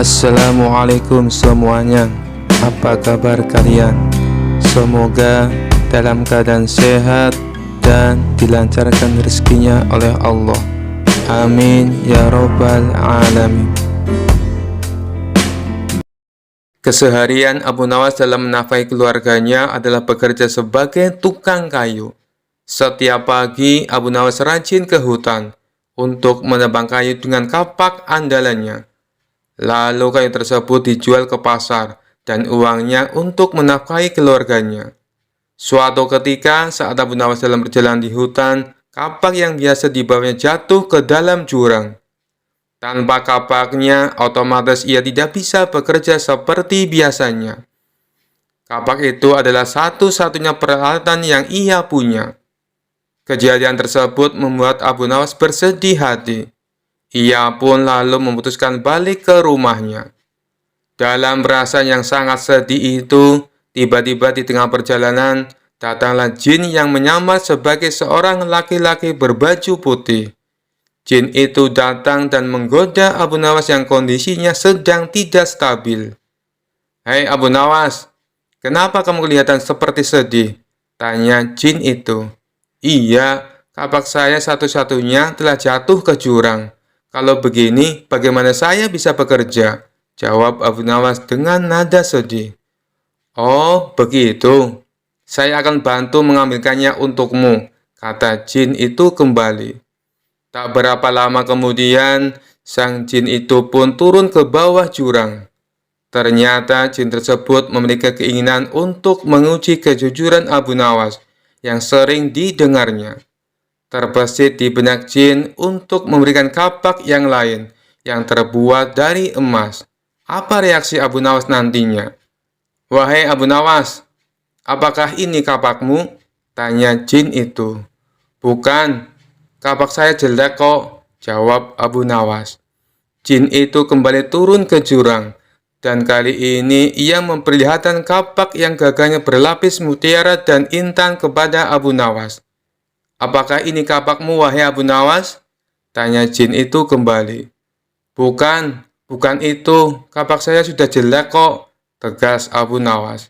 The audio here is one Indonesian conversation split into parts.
Assalamualaikum semuanya. Apa kabar kalian? Semoga dalam keadaan sehat dan dilancarkan rezekinya oleh Allah. Amin ya robbal alamin. Keseharian Abu Nawas dalam menafkahi keluarganya adalah bekerja sebagai tukang kayu. Setiap pagi Abu Nawas rajin ke hutan untuk menebang kayu dengan kapak andalannya. Lalu kayu tersebut dijual ke pasar dan uangnya untuk menafkahi keluarganya. Suatu ketika saat Abu Nawas dalam berjalan di hutan, kapak yang biasa dibawanya jatuh ke dalam jurang. Tanpa kapaknya, otomatis ia tidak bisa bekerja seperti biasanya. Kapak itu adalah satu-satunya peralatan yang ia punya. Kejadian tersebut membuat Abu Nawas bersedih hati. Ia pun lalu memutuskan balik ke rumahnya. Dalam perasaan yang sangat sedih itu, tiba-tiba di tengah perjalanan, datanglah jin yang menyamar sebagai seorang laki-laki berbaju putih. Jin itu datang dan menggoda Abu Nawas yang kondisinya sedang tidak stabil. "Hei Abu Nawas, kenapa kamu kelihatan seperti sedih?" tanya jin itu. "Iya, kapak saya satu-satunya telah jatuh ke jurang. Kalau begini, bagaimana saya bisa bekerja?" jawab Abu Nawas dengan nada sedih. "Oh, begitu. Saya akan bantu mengambilkannya untukmu," kata jin itu kembali. Tak berapa lama kemudian, sang jin itu pun turun ke bawah jurang. Ternyata jin tersebut memiliki keinginan untuk menguji kejujuran Abu Nawas yang sering didengarnya. Terbesit di benak jin untuk memberikan kapak yang lain yang terbuat dari emas. Apa reaksi Abu Nawas nantinya? "Wahai Abu Nawas, apakah ini kapakmu?" tanya jin itu. "Bukan, kapak saya jelek kok," jawab Abu Nawas. Jin itu kembali turun ke jurang, dan kali ini ia memperlihatkan kapak yang gagahnya berlapis mutiara dan intan kepada Abu Nawas. "Apakah ini kapakmu, wahai Abu Nawas?" tanya jin itu kembali. "Bukan, bukan itu. Kapak saya sudah jelek kok," tegas Abu Nawas.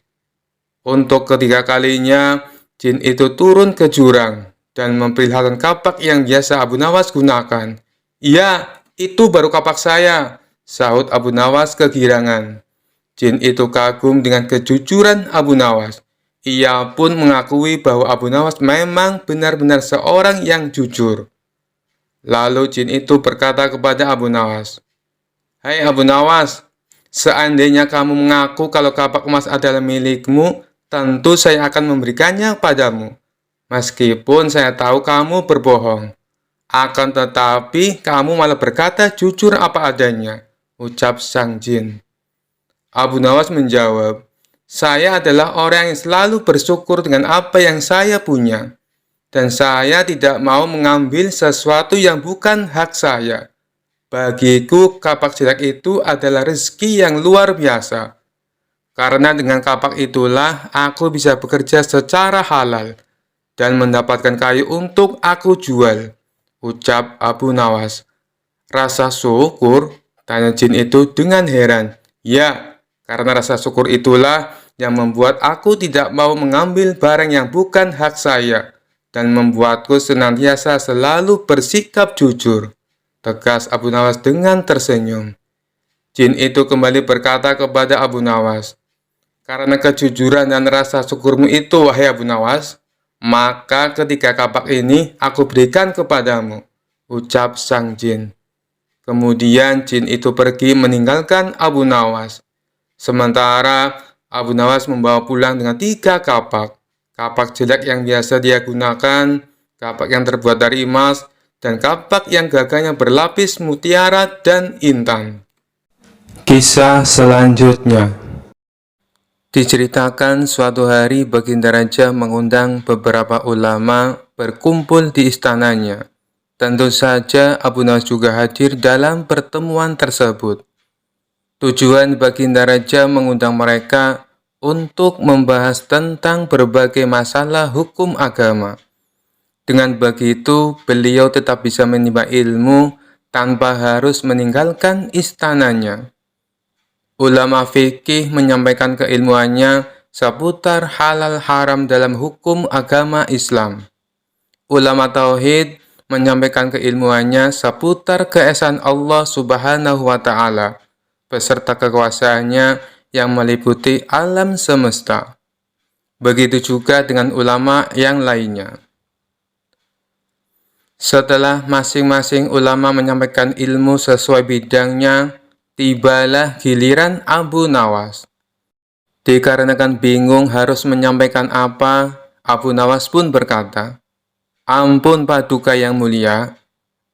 Untuk ketiga kalinya, jin itu turun ke jurang dan memperlihatkan kapak yang biasa Abu Nawas gunakan. "Iya, itu baru kapak saya," sahut Abu Nawas kegirangan. Jin itu kagum dengan kejujuran Abu Nawas. Ia pun mengakui bahwa Abu Nawas memang benar-benar seorang yang jujur. Lalu jin itu berkata kepada Abu Nawas, "Hai Abu Nawas, seandainya kamu mengaku kalau kapak emas adalah milikmu, tentu saya akan memberikannya padamu. Meskipun saya tahu kamu berbohong. Akan tetapi kamu malah berkata jujur apa adanya," ucap sang jin. Abu Nawas menjawab, "Saya adalah orang yang selalu bersyukur dengan apa yang saya punya, dan saya tidak mau mengambil sesuatu yang bukan hak saya. Bagiku, kapak jelek itu adalah rezeki yang luar biasa. Karena dengan kapak itulah aku bisa bekerja secara halal dan mendapatkan kayu untuk aku jual," ucap Abu Nawas. "Rasa syukur?" tanya jin itu dengan heran. "Ya, karena rasa syukur itulah yang membuat aku tidak mau mengambil barang yang bukan hak saya dan membuatku senantiasa selalu bersikap jujur," tegas Abu Nawas dengan tersenyum. Jin itu kembali berkata kepada Abu Nawas, "Karena kejujuran dan rasa syukurmu itu, wahai Abu Nawas, maka ketika kapak ini aku berikan kepadamu," ucap sang jin. Kemudian jin itu pergi meninggalkan Abu Nawas. Sementara Abu Nawas membawa pulang dengan 3 kapak. Kapak jelek yang biasa dia gunakan, kapak yang terbuat dari emas, dan kapak yang gagahnya berlapis mutiara dan intan. Kisah selanjutnya. Diceritakan suatu hari Baginda Raja mengundang beberapa ulama berkumpul di istananya. Tentu saja Abu Nawas juga hadir dalam pertemuan tersebut. Tujuan Baginda Raja mengundang mereka untuk membahas tentang berbagai masalah hukum agama. Dengan begitu, beliau tetap bisa menimba ilmu tanpa harus meninggalkan istananya. Ulama fikih menyampaikan keilmuannya seputar halal haram dalam hukum agama Islam. Ulama tauhid menyampaikan keilmuannya seputar keesaan Allah Subhanahu wa taala beserta kekuasaannya yang meliputi alam semesta. Begitu juga dengan ulama yang lainnya. Setelah masing-masing ulama menyampaikan ilmu sesuai bidangnya, tibalah giliran Abu Nawas. Dikarenakan bingung harus menyampaikan apa, Abu Nawas pun berkata, "Ampun Paduka yang mulia,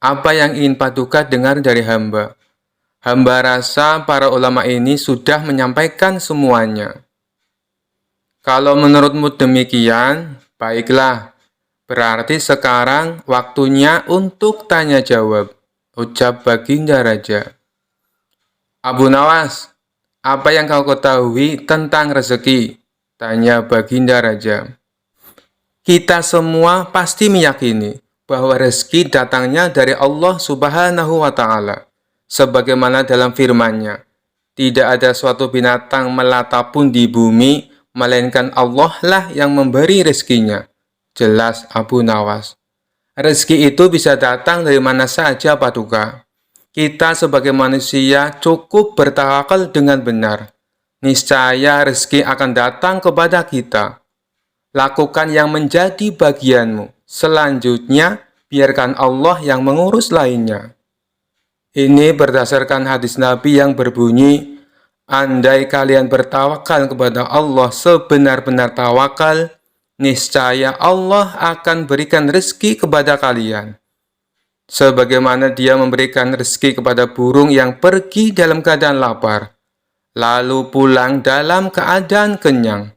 apa yang ingin Paduka dengar dari hamba? Hamba rasa para ulama ini sudah menyampaikan semuanya." "Kalau menurutmu demikian, baiklah. Berarti sekarang waktunya untuk tanya jawab," ucap Baginda Raja. "Abu Nawas, apa yang kau ketahui tentang rezeki?" tanya Baginda Raja. "Kita semua pasti meyakini bahwa rezeki datangnya dari Allah Subhanahu wa taala. Sebagaimana dalam firman-Nya, tidak ada suatu binatang melata pun di bumi, melainkan Allah lah yang memberi rezekinya. Jelas Abu Nawas. Rezeki itu bisa datang dari mana saja, Paduka. Kita sebagai manusia cukup bertawakal dengan benar. Niscaya rezeki akan datang kepada kita. Lakukan yang menjadi bagianmu. Selanjutnya, biarkan Allah yang mengurus lainnya." Ini berdasarkan hadis Nabi yang berbunyi, "Andai kalian bertawakal kepada Allah sebenar-benar tawakal, niscaya Allah akan berikan rezeki kepada kalian. Sebagaimana Dia memberikan rezeki kepada burung yang pergi dalam keadaan lapar, lalu pulang dalam keadaan kenyang."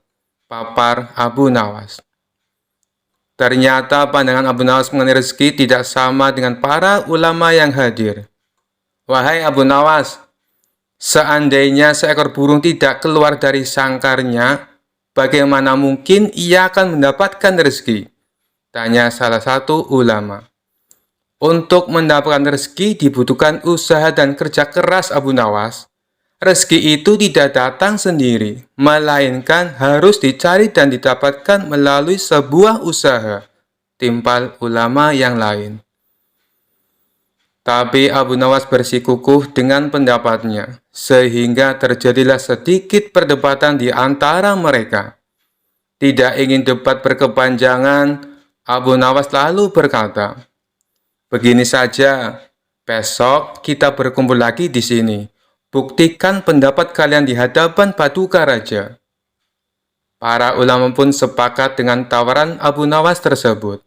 Papar Abu Nawas. Ternyata pandangan Abu Nawas mengenai rezeki tidak sama dengan para ulama yang hadir. "Wahai Abu Nawas, seandainya seekor burung tidak keluar dari sangkarnya, bagaimana mungkin ia akan mendapatkan rezeki?" tanya salah satu ulama. "Untuk mendapatkan rezeki dibutuhkan usaha dan kerja keras, Abu Nawas. Rezeki itu tidak datang sendiri, melainkan harus dicari dan didapatkan melalui sebuah usaha," timpal ulama yang lain. Tapi Abu Nawas bersikukuh dengan pendapatnya, sehingga terjadilah sedikit perdebatan di antara mereka. Tidak ingin debat berkepanjangan, Abu Nawas lalu berkata, "Begini saja, besok kita berkumpul lagi di sini. Buktikan pendapat kalian di hadapan Paduka Raja." Para ulama pun sepakat dengan tawaran Abu Nawas tersebut.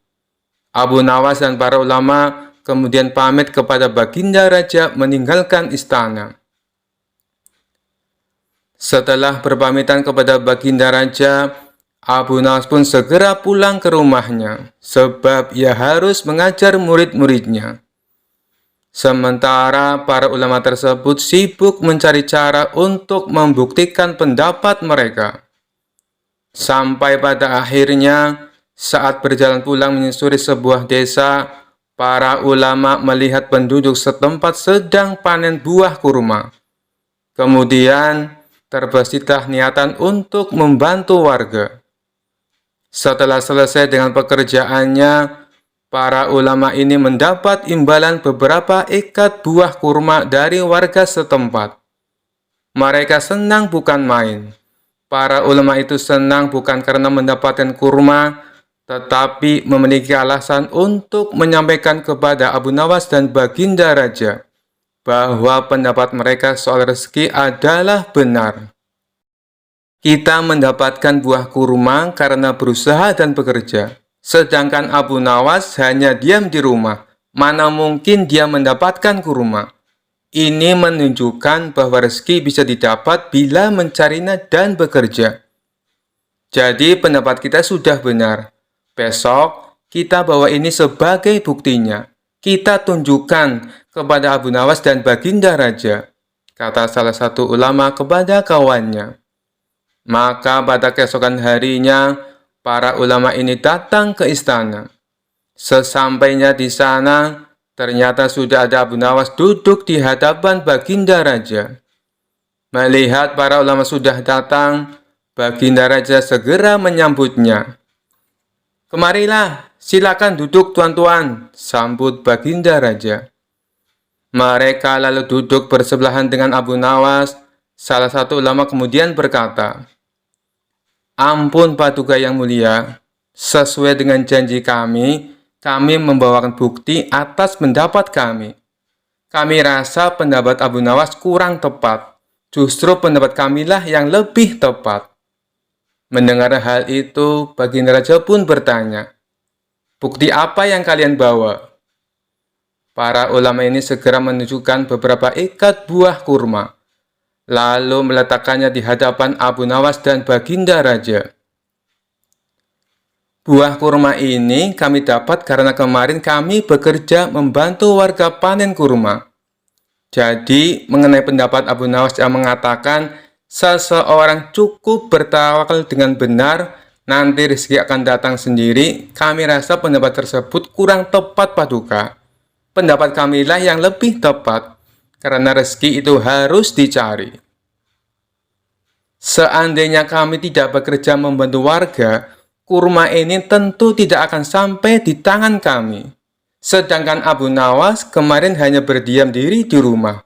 Abu Nawas dan para ulama kemudian pamit kepada Baginda Raja meninggalkan istana. Setelah berpamitan kepada Baginda Raja, Abu Nawas pun segera pulang ke rumahnya, sebab ia harus mengajar murid-muridnya. Sementara para ulama tersebut sibuk mencari cara untuk membuktikan pendapat mereka. Sampai pada akhirnya, saat berjalan pulang menyusuri sebuah desa, para ulama melihat penduduk setempat sedang panen buah kurma. Kemudian, terbesitlah niatan untuk membantu warga. Setelah selesai dengan pekerjaannya, para ulama ini mendapat imbalan beberapa ikat buah kurma dari warga setempat. Mereka senang bukan main. Para ulama itu senang bukan karena mendapatkan kurma, tetapi memiliki alasan untuk menyampaikan kepada Abu Nawas dan Baginda Raja bahwa pendapat mereka soal rezeki adalah benar. Kita mendapatkan buah kurma karena berusaha dan bekerja. Sedangkan Abu Nawas hanya diam di rumah. Mana mungkin dia mendapatkan kurma? Ini menunjukkan bahwa rezeki bisa didapat bila mencarinya dan bekerja. Jadi pendapat kita sudah benar. Besok kita bawa ini sebagai buktinya. Kita tunjukkan kepada Abu Nawas dan Baginda Raja, kata salah satu ulama kepada kawannya. Maka pada keesokan harinya, para ulama ini datang ke istana. Sesampainya di sana, ternyata sudah ada Abu Nawas duduk di hadapan Baginda Raja. Melihat para ulama sudah datang, Baginda Raja segera menyambutnya. "Kemarilah, silakan duduk tuan-tuan," sambut Baginda Raja. Mereka lalu duduk bersebelahan dengan Abu Nawas. Salah satu ulama kemudian berkata, "Ampun Paduka yang mulia, sesuai dengan janji kami membawakan bukti atas pendapat kami. Kami rasa pendapat Abu Nawas kurang tepat. Justru pendapat kamilah yang lebih tepat." Mendengar hal itu, Baginda Raja pun bertanya, "Bukti apa yang kalian bawa?" Para ulama ini segera menunjukkan beberapa ikat buah kurma, lalu meletakkannya di hadapan Abu Nawas dan Baginda Raja. "Buah kurma ini kami dapat karena kemarin kami bekerja membantu warga panen kurma. Jadi, mengenai pendapat Abu Nawas yang mengatakan seseorang cukup bertawakal dengan benar, nanti rezeki akan datang sendiri, kami rasa pendapat tersebut kurang tepat Paduka. Pendapat kamilah yang lebih tepat, karena rezeki itu harus dicari. Seandainya kami tidak bekerja membantu warga, kurma ini tentu tidak akan sampai di tangan kami. Sedangkan Abu Nawas kemarin hanya berdiam diri di rumah.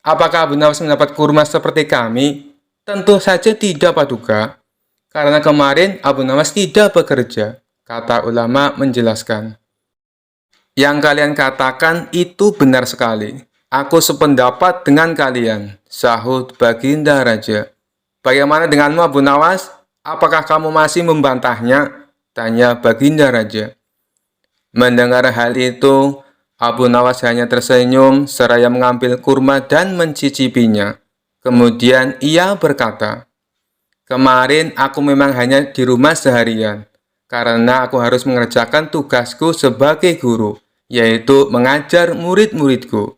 Apakah Abu Nawas mendapat kurma seperti kami? Tentu saja tidak Paduka, karena kemarin Abu Nawas tidak bekerja," kata ulama menjelaskan. "Yang kalian katakan itu benar sekali. Aku sependapat dengan kalian," sahut Baginda Raja. "Bagaimana denganmu Abu Nawas? Apakah kamu masih membantahnya?" tanya Baginda Raja. Mendengar hal itu, Abu Nawas hanya tersenyum seraya mengambil kurma dan mencicipinya. Kemudian ia berkata, "Kemarin aku memang hanya di rumah seharian, karena aku harus mengerjakan tugasku sebagai guru, yaitu mengajar murid-muridku.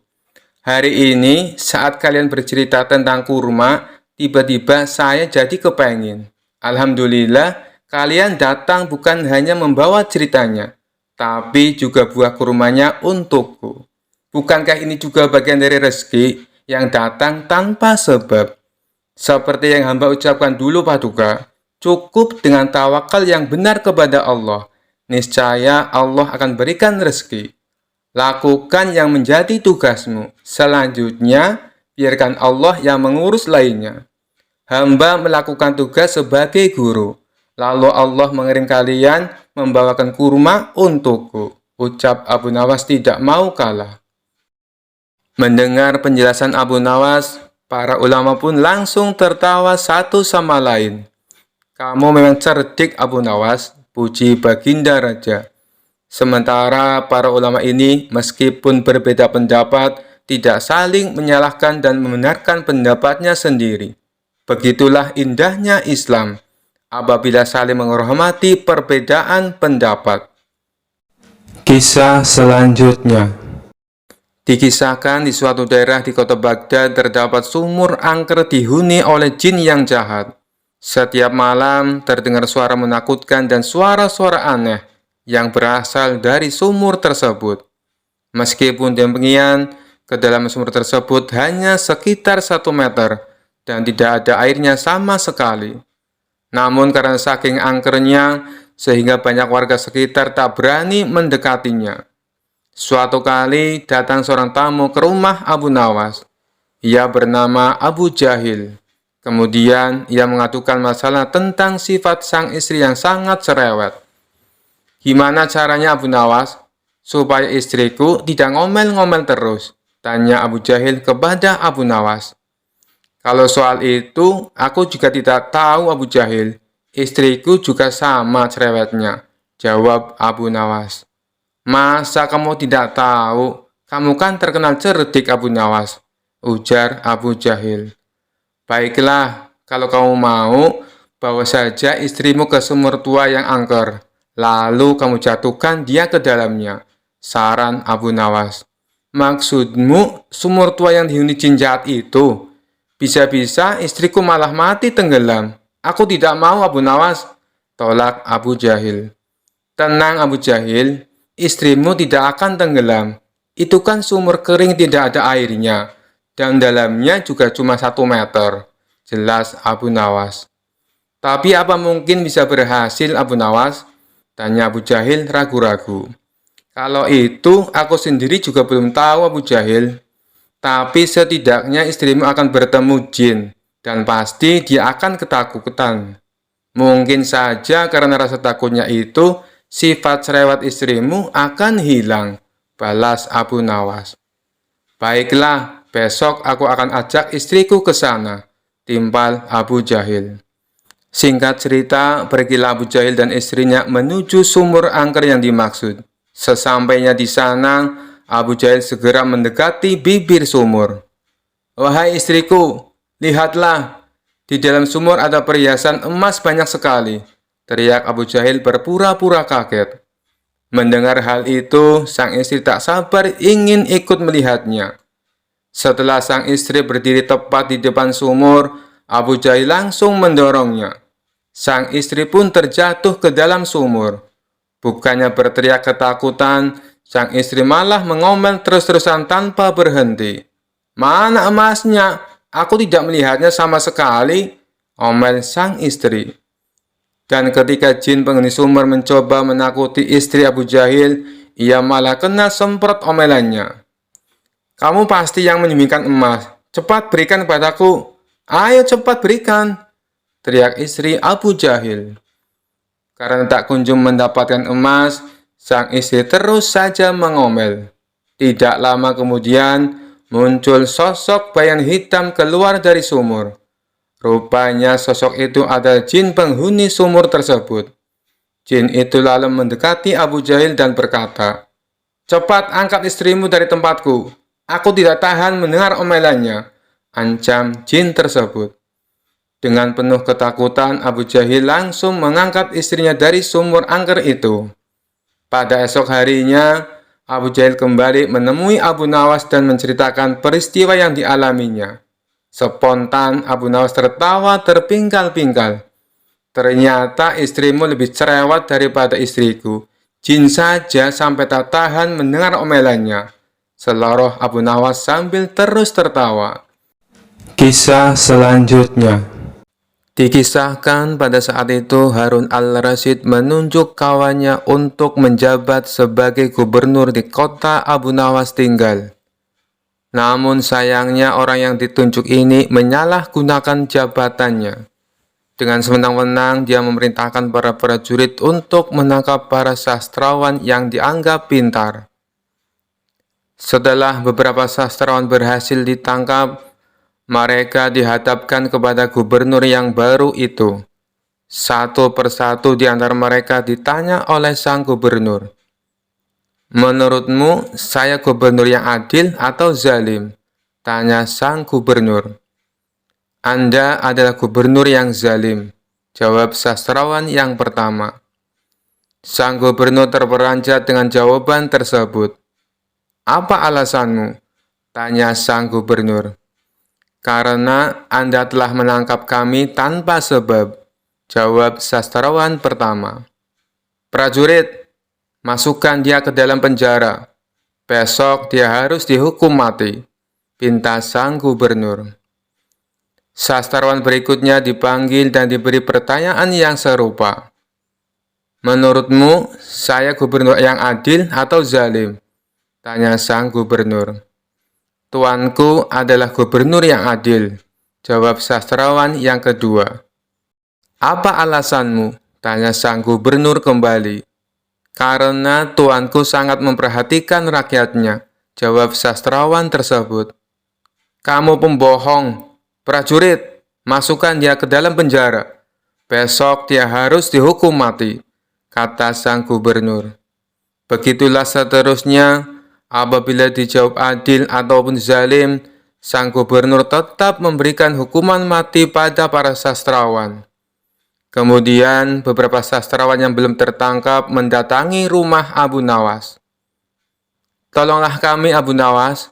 Hari ini, saat kalian bercerita tentang kurma, tiba-tiba saya jadi kepengin. Alhamdulillah, kalian datang bukan hanya membawa ceritanya, tapi juga buah kurmanya untukku. Bukankah ini juga bagian dari rezeki yang datang tanpa sebab? Seperti yang hamba ucapkan dulu Paduka, cukup dengan tawakal yang benar kepada Allah. Niscaya Allah akan berikan rezeki. Lakukan yang menjadi tugasmu. Selanjutnya, biarkan Allah yang mengurus lainnya. Hamba melakukan tugas sebagai guru. Lalu Allah mengirim kalian membawakan kurma untukku." Ucap Abu Nawas tidak mau kalah. Mendengar penjelasan Abu Nawas, para ulama pun langsung tertawa satu sama lain. "Kamu memang cerdik Abu Nawas," puji Baginda Raja. Sementara para ulama ini meskipun berbeda pendapat, tidak saling menyalahkan dan membenarkan pendapatnya sendiri. Begitulah indahnya Islam, apabila saling menghormati perbedaan pendapat. Kisah selanjutnya. Dikisahkan di suatu daerah di kota Baghdad terdapat sumur angker dihuni oleh jin yang jahat. Setiap malam terdengar suara menakutkan dan suara-suara aneh yang berasal dari sumur tersebut. Meskipun demikian, kedalaman sumur tersebut hanya sekitar 1 meter dan tidak ada airnya sama sekali. Namun karena saking angkernya, sehingga banyak warga sekitar tak berani mendekatinya. Suatu kali datang seorang tamu ke rumah Abu Nawas. Ia bernama Abu Jahil. Kemudian ia mengadukan masalah tentang sifat sang istri yang sangat cerewet. "Gimana caranya Abu Nawas supaya istriku tidak ngomel-ngomel terus?" tanya Abu Jahil kepada Abu Nawas. "Kalau soal itu aku juga tidak tahu Abu Jahil. Istriku juga sama cerewetnya," jawab Abu Nawas. "Masa kamu tidak tahu? Kamu kan terkenal cerdik Abu Nawas," ujar Abu Jahil. "Baiklah, kalau kamu mau, bawa saja istrimu ke sumur tua yang angker, lalu kamu jatuhkan dia ke dalamnya," saran Abu Nawas. "Maksudmu sumur tua yang dihuni jin jahat itu? Bisa-bisa istriku malah mati tenggelam. Aku tidak mau Abu Nawas," tolak Abu Jahil. "Tenang Abu Jahil, istrimu tidak akan tenggelam. Itu kan sumur kering tidak ada airnya, dan dalamnya juga cuma 1 meter. jelas Abu Nawas. Tapi apa mungkin bisa berhasil Abu Nawas? Tanya Abu Jahil ragu-ragu. Kalau itu aku sendiri juga belum tahu Abu Jahil. Tapi setidaknya istrimu akan bertemu jin dan pasti dia akan ketakutan. Mungkin saja karena rasa takutnya itu sifat cerewet istrimu akan hilang, balas Abu Nawas. Baiklah, besok aku akan ajak istriku ke sana, timpal Abu Jahil. Singkat cerita, pergilah Abu Jahil dan istrinya menuju sumur angker yang dimaksud. Sesampainya di sana, Abu Jahil segera mendekati bibir sumur. Wahai istriku, lihatlah, di dalam sumur ada perhiasan emas banyak sekali, teriak Abu Jahil berpura-pura kaget. Mendengar hal itu, sang istri tak sabar ingin ikut melihatnya. Setelah sang istri berdiri tepat di depan sumur, Abu Jahil langsung mendorongnya. Sang istri pun terjatuh ke dalam sumur. Bukannya berteriak ketakutan, sang istri malah mengomel terus-terusan tanpa berhenti. Mana emasnya? Aku tidak melihatnya sama sekali, omel sang istri. Dan ketika jin penghuni sumur mencoba menakuti istri Abu Jahil, ia malah kena semprot omelannya. Kamu pasti yang menyembunyikan emas. Cepat berikan kepadaku. Ayo cepat berikan, teriak istri Abu Jahil. Karena tak kunjung mendapatkan emas, sang istri terus saja mengomel. Tidak lama kemudian, muncul sosok bayangan hitam keluar dari sumur. Rupanya sosok itu adalah jin penghuni sumur tersebut. Jin itu lalu mendekati Abu Jahil dan berkata, "Cepat angkat istrimu dari tempatku. Aku tidak tahan mendengar omelannya," ancam jin tersebut. Dengan penuh ketakutan, Abu Jahil langsung mengangkat istrinya dari sumur angker itu. Pada esok harinya, Abu Jahil kembali menemui Abu Nawas dan menceritakan peristiwa yang dialaminya. Spontan Abu Nawas tertawa terpingkal-pingkal. Ternyata istrimu lebih cerewet daripada istriku. Jin saja sampai tak tahan mendengar omelannya, seloroh Abu Nawas sambil terus tertawa. Kisah selanjutnya. Dikisahkan pada saat itu Harun al-Rasyid menunjuk kawannya untuk menjabat sebagai gubernur di kota Abu Nawas tinggal. Namun sayangnya orang yang ditunjuk ini menyalahgunakan jabatannya. Dengan sewenang-wenang dia memerintahkan para prajurit untuk menangkap para sastrawan yang dianggap pintar. Setelah beberapa sastrawan berhasil ditangkap, mereka dihadapkan kepada gubernur yang baru itu. Satu persatu di antara mereka ditanya oleh sang gubernur. "Menurutmu, saya gubernur yang adil atau zalim?" tanya sang gubernur. "Anda adalah gubernur yang zalim," jawab sastrawan yang pertama. Sang gubernur terperanjat dengan jawaban tersebut. "Apa alasanmu?" tanya sang gubernur. "Karena Anda telah menangkap kami tanpa sebab," jawab sastrawan pertama. "Prajurit, masukkan dia ke dalam penjara. Besok dia harus dihukum mati," pinta sang gubernur. Sastrawan berikutnya dipanggil dan diberi pertanyaan yang serupa. "Menurutmu, saya gubernur yang adil atau zalim?" tanya sang gubernur. "Tuanku adalah gubernur yang adil," jawab sastrawan yang kedua. "Apa alasanmu?" tanya sang gubernur kembali. "Karena tuanku sangat memperhatikan rakyatnya," jawab sastrawan tersebut. "Kamu pembohong. Prajurit, masukkan dia ke dalam penjara. Besok dia harus dihukum mati," kata sang gubernur. Begitulah seterusnya, apabila dijawab adil ataupun zalim, sang gubernur tetap memberikan hukuman mati pada para sastrawan. Kemudian, beberapa sastrawan yang belum tertangkap mendatangi rumah Abu Nawas. "Tolonglah kami, Abu Nawas.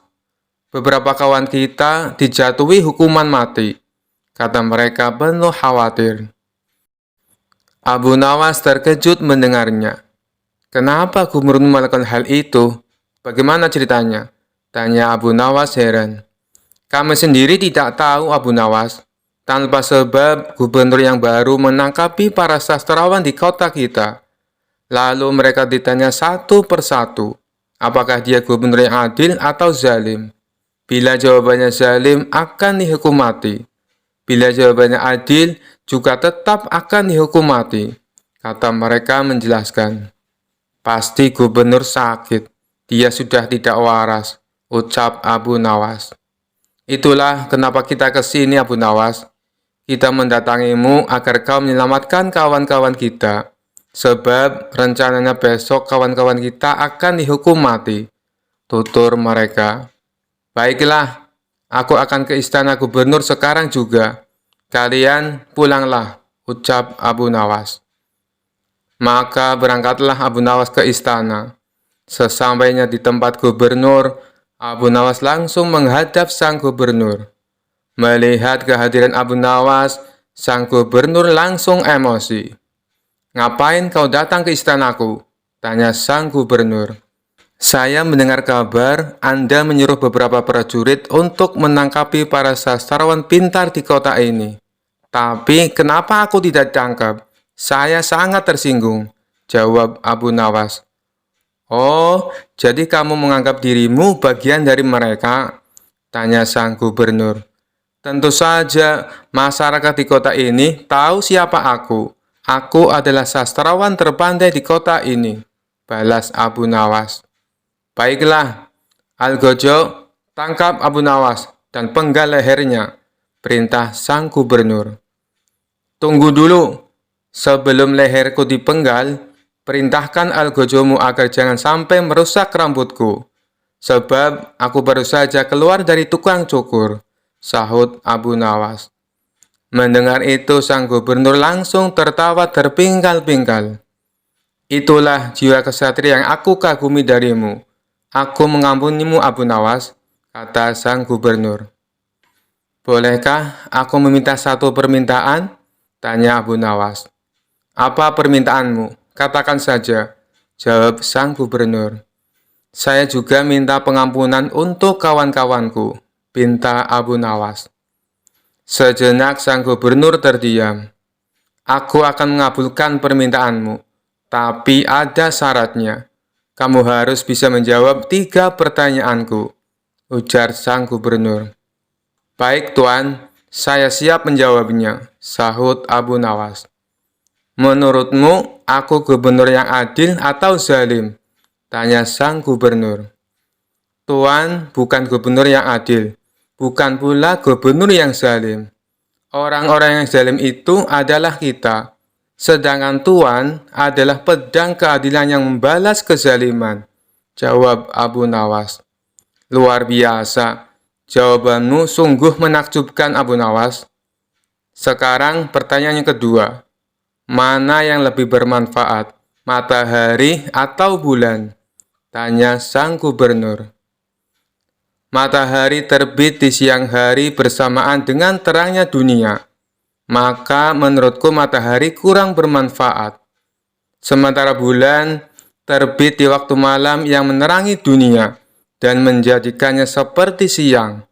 Beberapa kawan kita dijatuhi hukuman mati," kata mereka penuh khawatir. Abu Nawas terkejut mendengarnya. "Kenapa gubernur melakukan hal itu? Bagaimana ceritanya?" tanya Abu Nawas heran. "Kami sendiri tidak tahu, Abu Nawas. Tanpa sebab, gubernur yang baru menangkapi para sastrawan di kota kita. Lalu mereka ditanya satu persatu, apakah dia gubernur yang adil atau zalim? Bila jawabannya zalim, akan dihukum mati. Bila jawabannya adil, juga tetap akan dihukum mati. Kata mereka menjelaskan. Pasti gubernur sakit, dia sudah tidak waras, ucap Abu Nawas. Itulah kenapa kita ke sini, Abu Nawas. Kita mendatangimu agar kau menyelamatkan kawan-kawan kita. Sebab rencananya besok kawan-kawan kita akan dihukum mati. Tutur mereka. Baiklah, aku akan ke istana gubernur sekarang juga. Kalian pulanglah, ucap Abu Nawas. Maka berangkatlah Abu Nawas ke istana. Sesampainya di tempat gubernur, Abu Nawas langsung menghadap sang gubernur. Melihat kehadiran Abu Nawas, sang gubernur langsung emosi. Ngapain kau datang ke istanaku? Tanya sang gubernur. Saya mendengar kabar Anda menyuruh beberapa prajurit untuk menangkapi para sastrawan pintar di kota ini. Tapi kenapa aku tidak ditangkap? Saya sangat tersinggung, jawab Abu Nawas. Oh, jadi kamu menganggap dirimu bagian dari mereka? Tanya sang gubernur. Tentu saja, masyarakat di kota ini tahu siapa aku. Aku adalah sastrawan terpandai di kota ini, balas Abu Nawas. Baiklah, Algojo, tangkap Abu Nawas dan penggal lehernya, perintah sang gubernur. Tunggu dulu, sebelum leherku dipenggal, perintahkan Algojomu agar jangan sampai merusak rambutku, sebab aku baru saja keluar dari tukang cukur, sahut Abu Nawas. Mendengar itu, sang gubernur langsung tertawa terpingkal-pingkal. Itulah jiwa kesatria yang aku kagumi darimu. Aku mengampunimu, Abu Nawas, kata sang gubernur. Bolehkah aku meminta satu permintaan? Tanya Abu Nawas. Apa permintaanmu? Katakan saja, jawab sang gubernur. Saya juga minta pengampunan untuk kawan-kawanku, pinta Abu Nawas. Sejenak sang gubernur terdiam. Aku akan mengabulkan permintaanmu, tapi ada syaratnya. Kamu harus bisa menjawab 3 pertanyaanku, ujar sang gubernur. Baik, Tuan, saya siap menjawabnya, sahut Abu Nawas. Menurutmu, aku gubernur yang adil atau zalim? Tanya sang gubernur. Tuan bukan gubernur yang adil, bukan pula gubernur yang zalim. Orang-orang yang zalim itu adalah kita. Sedangkan Tuan adalah pedang keadilan yang membalas kezaliman, jawab Abu Nawas. Luar biasa, jawabanmu sungguh menakjubkan, Abu Nawas. Sekarang pertanyaan yang kedua. Mana yang lebih bermanfaat, matahari atau bulan? Tanya sang gubernur. Matahari terbit di siang hari bersamaan dengan terangnya dunia. Maka menurutku matahari kurang bermanfaat. Sementara bulan terbit di waktu malam yang menerangi dunia dan menjadikannya seperti siang.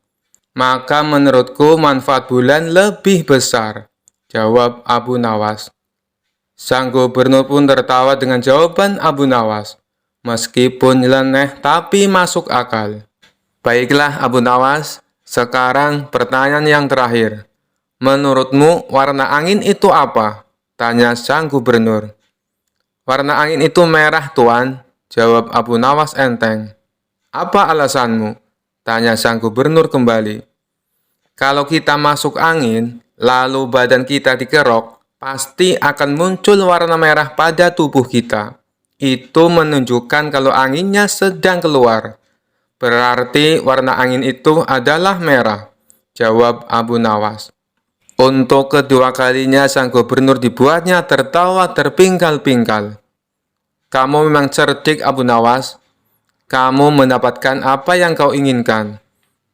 Maka menurutku manfaat bulan lebih besar, jawab Abu Nawas. Sang gubernur pun tertawa dengan jawaban Abu Nawas. Meskipun nyeleneh tapi masuk akal. Baiklah Abu Nawas, sekarang pertanyaan yang terakhir. Menurutmu warna angin itu apa? Tanya sang gubernur. Warna angin itu merah, Tuan, jawab Abu Nawas enteng. Apa alasanmu? Tanya sang gubernur kembali. Kalau kita masuk angin, lalu badan kita dikerok, pasti akan muncul warna merah pada tubuh kita. Itu menunjukkan kalau anginnya sedang keluar. Berarti warna angin itu adalah merah, jawab Abu Nawas. Untuk kedua kalinya sang gubernur dibuatnya tertawa terpingkal-pingkal. Kamu memang cerdik, Abu Nawas. Kamu mendapatkan apa yang kau inginkan.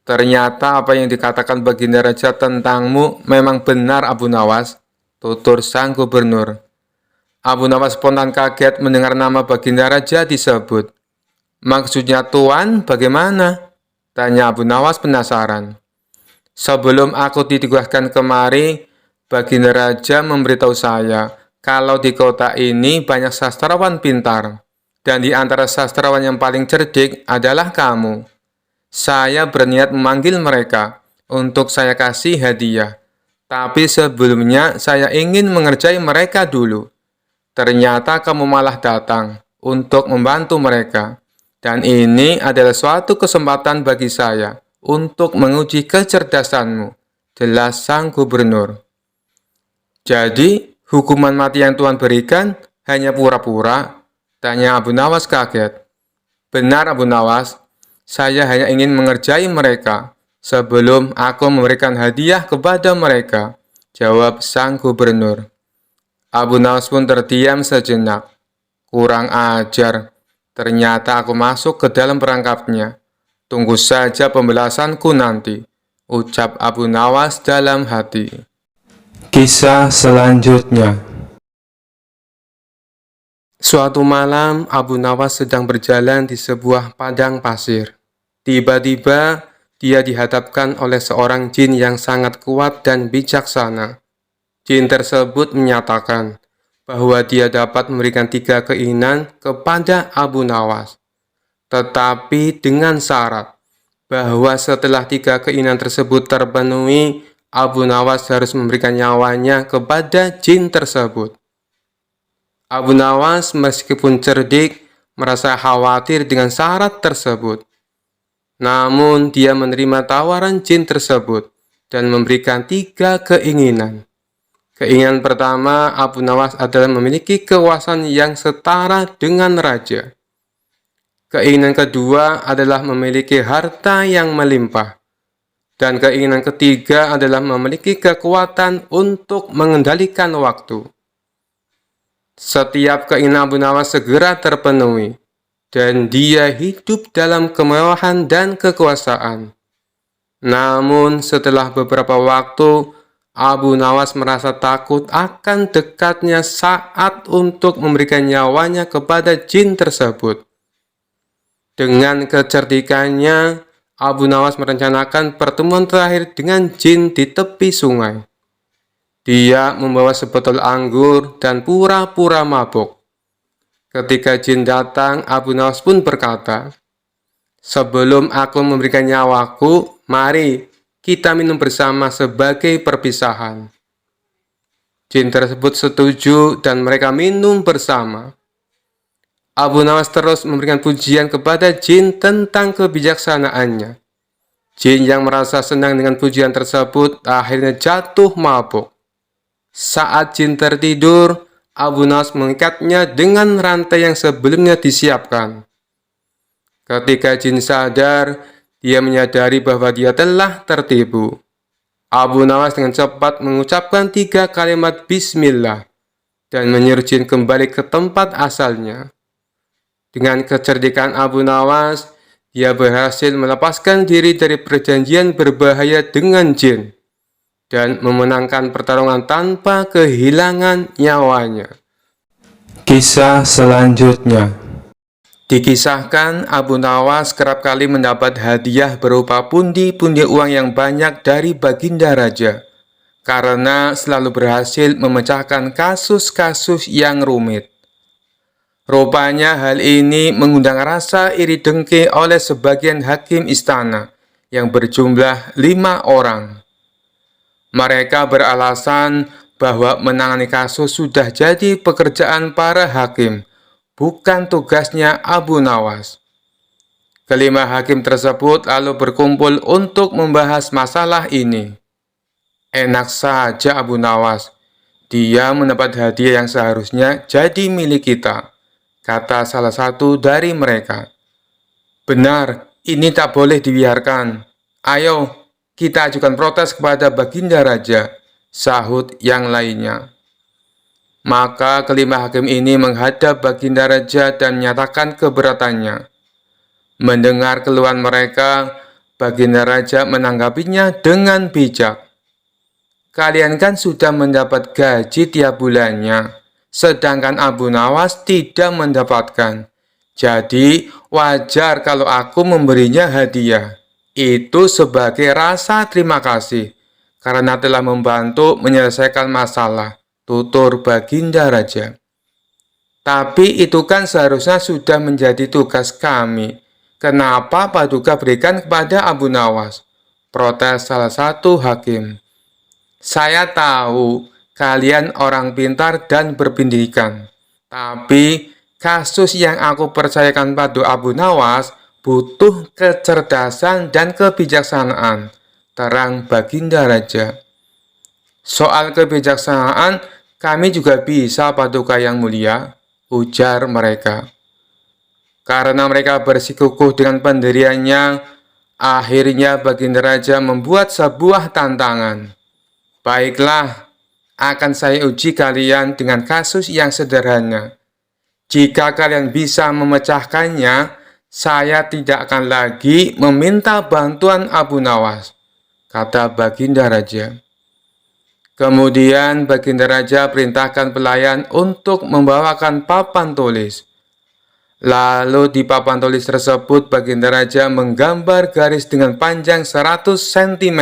Ternyata apa yang dikatakan Baginda Raja tentangmu memang benar, Abu Nawas, tutur sang gubernur. Abu Nawas spontan kaget mendengar nama Baginda Raja disebut. Maksudnya Tuan bagaimana? Tanya Abu Nawas penasaran. Sebelum aku ditugaskan kemari, Baginda Raja memberitahu saya kalau di kota ini banyak sastrawan pintar, dan di antara sastrawan yang paling cerdik adalah kamu. Saya berniat memanggil mereka untuk saya kasih hadiah, tapi sebelumnya saya ingin mengerjai mereka dulu. Ternyata kamu malah datang untuk membantu mereka, dan ini adalah suatu kesempatan bagi saya untuk menguji kecerdasanmu, jelas sang gubernur. Jadi, hukuman mati yang Tuhan berikan hanya pura-pura? Tanya Abu Nawas kaget. Benar Abu Nawas, saya hanya ingin mengerjai mereka sebelum aku memberikan hadiah kepada mereka, jawab sang gubernur. Abu Nawas pun terdiam sejenak. Kurang ajar, ternyata aku masuk ke dalam perangkapnya. Tunggu saja pembalasanku nanti, ucap Abu Nawas dalam hati. Kisah selanjutnya. Suatu malam, Abu Nawas sedang berjalan di sebuah padang pasir. Tiba-tiba, dia dihadapkan oleh seorang jin yang sangat kuat dan bijaksana. Jin tersebut menyatakan bahwa dia dapat memberikan 3 keinginan kepada Abu Nawas, tetapi dengan syarat bahwa setelah 3 keinginan tersebut terpenuhi, Abu Nawas harus memberikan nyawanya kepada jin tersebut. Abu Nawas meskipun cerdik, merasa khawatir dengan syarat tersebut. Namun dia menerima tawaran jin tersebut dan memberikan 3 keinginan. Keinginan pertama Abu Nawas adalah memiliki kekuasaan yang setara dengan raja. Keinginan kedua adalah memiliki harta yang melimpah. Dan keinginan ketiga adalah memiliki kekuatan untuk mengendalikan waktu. Setiap keinginan Abu Nawas segera terpenuhi, dan dia hidup dalam kemewahan dan kekuasaan. Namun setelah beberapa waktu, Abu Nawas merasa takut akan dekatnya saat untuk memberikan nyawanya kepada jin tersebut. Dengan kecerdikannya, Abu Nawas merencanakan pertemuan terakhir dengan jin di tepi sungai. Dia membawa sebotol anggur dan pura-pura mabuk. Ketika jin datang, Abu Nawas pun berkata, "Sebelum aku memberikan nyawaku, mari kita minum bersama sebagai perpisahan." Jin tersebut setuju dan mereka minum bersama. Abu Nawas terus memberikan pujian kepada jin tentang kebijaksanaannya. Jin yang merasa senang dengan pujian tersebut akhirnya jatuh mabuk. Saat jin tertidur, Abu Nawas mengikatnya dengan rantai yang sebelumnya disiapkan. Ketika jin sadar, dia menyadari bahwa dia telah tertipu. Abu Nawas dengan cepat mengucapkan 3 kalimat Bismillah dan menyuruh jin kembali ke tempat asalnya. Dengan kecerdikan Abu Nawas, dia berhasil melepaskan diri dari perjanjian berbahaya dengan jin dan memenangkan pertarungan tanpa kehilangan nyawanya. Kisah selanjutnya. Dikisahkan Abu Nawas kerap kali mendapat hadiah berupa pundi-pundi uang yang banyak dari Baginda Raja karena selalu berhasil memecahkan kasus-kasus yang rumit. Rupanya hal ini mengundang rasa iri dengki oleh sebagian hakim istana yang berjumlah 5 orang. Mereka beralasan bahwa menangani kasus sudah jadi pekerjaan para hakim, bukan tugasnya Abu Nawas. Kelima hakim tersebut lalu berkumpul untuk membahas masalah ini. Enak saja Abu Nawas, dia mendapat hadiah yang seharusnya jadi milik kita, kata salah satu dari mereka. Benar, ini tak boleh dibiarkan. Ayo, kita ajukan protes kepada Baginda Raja, sahut yang lainnya. Maka kelima hakim ini menghadap Baginda Raja dan menyatakan keberatannya. Mendengar keluhan mereka, Baginda Raja menanggapinya dengan bijak. Kalian kan sudah mendapat gaji tiap bulannya, sedangkan Abu Nawas tidak mendapatkan. Jadi wajar kalau aku memberinya hadiah. Itu sebagai rasa terima kasih karena telah membantu menyelesaikan masalah, tutur Baginda Raja. Tapi itu kan seharusnya sudah menjadi tugas kami. Kenapa Paduka berikan kepada Abu Nawas? Protes salah satu hakim. Saya tahu kalian orang pintar dan berpendidikan. Tapi kasus yang aku percayakan pada Abu Nawas butuh kecerdasan dan kebijaksanaan, terang Baginda Raja. Soal kebijaksanaan, kami juga bisa, Paduka yang mulia, ujar mereka. Karena mereka bersikukuh dengan pendiriannya, akhirnya Baginda Raja membuat sebuah tantangan. Baiklah, akan saya uji kalian dengan kasus yang sederhana. Jika kalian bisa memecahkannya, saya tidak akan lagi meminta bantuan Abu Nawas, kata Baginda Raja. Kemudian Baginda Raja perintahkan pelayan untuk membawakan papan tulis. Lalu di papan tulis tersebut Baginda Raja menggambar garis dengan panjang 100 cm.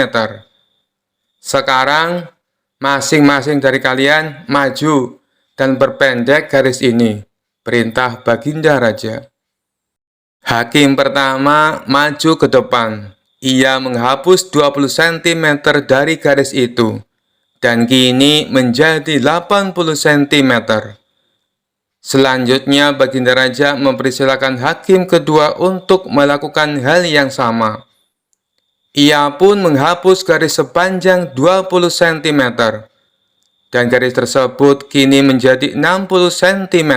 Sekarang, masing-masing dari kalian maju dan perpendek garis ini, perintah Baginda Raja. Hakim pertama maju ke depan. Ia menghapus 20 cm dari garis itu, dan kini menjadi 80 cm. Selanjutnya, Baginda Raja mempersilakan hakim kedua untuk melakukan hal yang sama. Ia pun menghapus garis sepanjang 20 cm, dan garis tersebut kini menjadi 60 cm.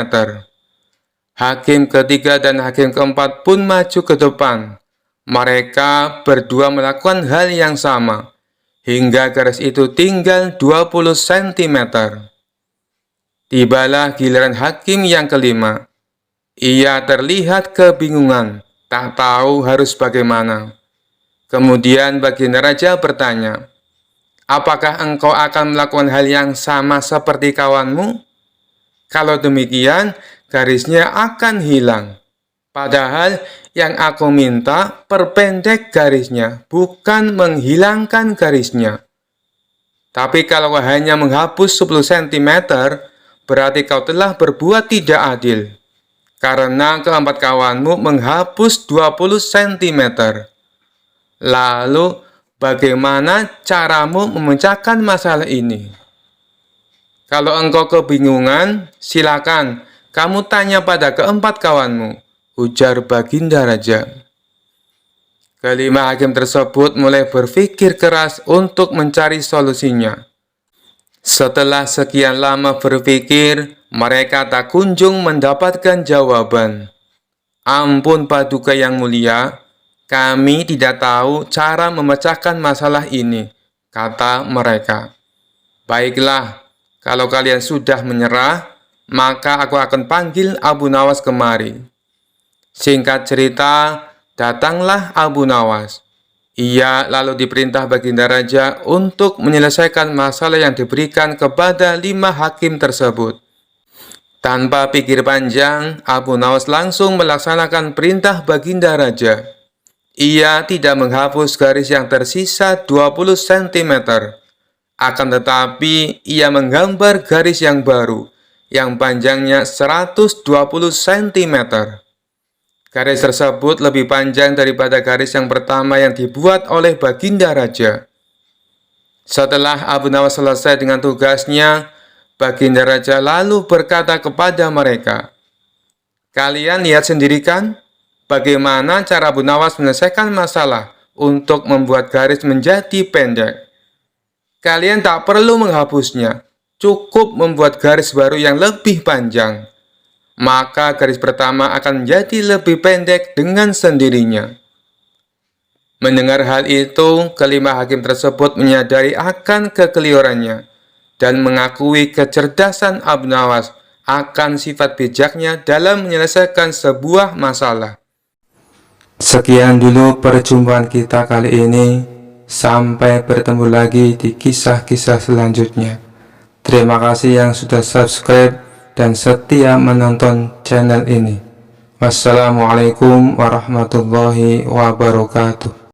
Hakim ketiga dan hakim keempat pun maju ke depan. Mereka berdua melakukan hal yang sama, hingga garis itu tinggal 20 cm. Tibalah giliran hakim yang kelima. Ia terlihat kebingungan, tak tahu harus bagaimana. Kemudian Baginda Raja bertanya, apakah engkau akan melakukan hal yang sama seperti kawanmu? Kalau demikian, garisnya akan hilang. Padahal yang aku minta perpendek garisnya, bukan menghilangkan garisnya. Tapi kalau hanya menghapus 10 cm, berarti kau telah berbuat tidak adil. Karena keempat kawanmu menghapus 20 cm. Lalu, bagaimana caramu memecahkan masalah ini? Kalau engkau kebingungan, silakan kamu tanya pada keempat kawanmu, ujar Baginda Raja. Kelima hakim tersebut mulai berpikir keras untuk mencari solusinya. Setelah sekian lama berpikir, mereka tak kunjung mendapatkan jawaban. Ampun Paduka yang mulia, kami tidak tahu cara memecahkan masalah ini, kata mereka. Baiklah, kalau kalian sudah menyerah, maka aku akan panggil Abu Nawas kemari. Singkat cerita, datanglah Abu Nawas. Ia lalu diperintah Baginda Raja untuk menyelesaikan masalah yang diberikan kepada 5 hakim tersebut. Tanpa pikir panjang, Abu Nawas langsung melaksanakan perintah Baginda Raja. Ia tidak menghapus garis yang tersisa 20 cm. Akan tetapi, ia menggambar garis yang baru, yang panjangnya 120 cm. Garis tersebut lebih panjang daripada garis yang pertama yang dibuat oleh Baginda Raja. Setelah Abu Nawas selesai dengan tugasnya, Baginda Raja lalu berkata kepada mereka, kalian lihat sendiri kan? Bagaimana cara Abu Nawas menyelesaikan masalah untuk membuat garis menjadi pendek. Kalian tak perlu menghapusnya, cukup membuat garis baru yang lebih panjang. Maka garis pertama akan menjadi lebih pendek dengan sendirinya. Mendengar hal itu, kelima hakim tersebut menyadari akan kekeliruannya dan mengakui kecerdasan Abu Nawas akan sifat bijaknya dalam menyelesaikan sebuah masalah. Sekian dulu perjumpaan kita kali ini. Sampai bertemu lagi di kisah-kisah selanjutnya. Terima kasih yang sudah subscribe dan setia menonton channel ini. Wassalamualaikum warahmatullahi wabarakatuh.